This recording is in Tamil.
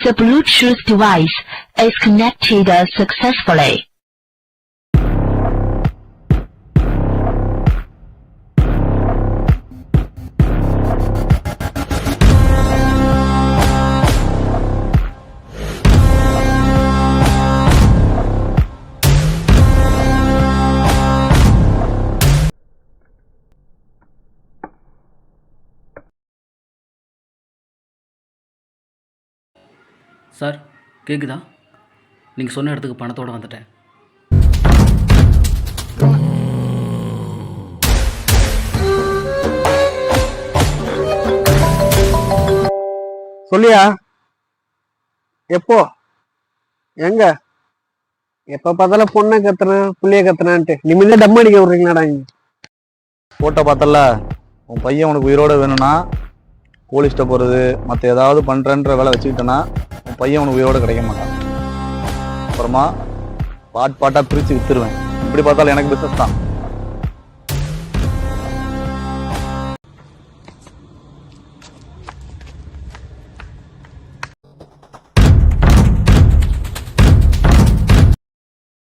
The Bluetooth device is connected successfully. Sir கேட்குதா? நீங்கள் சொன்ன இடத்துக்கு பணத்தோடு வந்துட்டேன். சொல்லியா? எப்போ? எங்க? எப்ப பார்த்தாலும் பொண்ணை கத்துறேன் புள்ளைய கத்துனான்ட்டு நிம்மதியா டம் அடிக்க விடுறீங்களாடா? போட்டோ பார்த்தல, உன் பையன் உனக்கு உயிரோட வேணும்னா போலீஸ்கிட்ட போகிறது மற்ற ஏதாவது பண்ணுறன்ற வேலை வச்சுக்கிட்டேன்னா உன் பையன் உனக்கு உயிரோட கிடைக்க மாட்டான். அப்புறமா பாட்டாக பிரித்து விற்றுருவேன். இப்படி பார்த்தாலும் எனக்கு பிஸ்னஸ் தான்.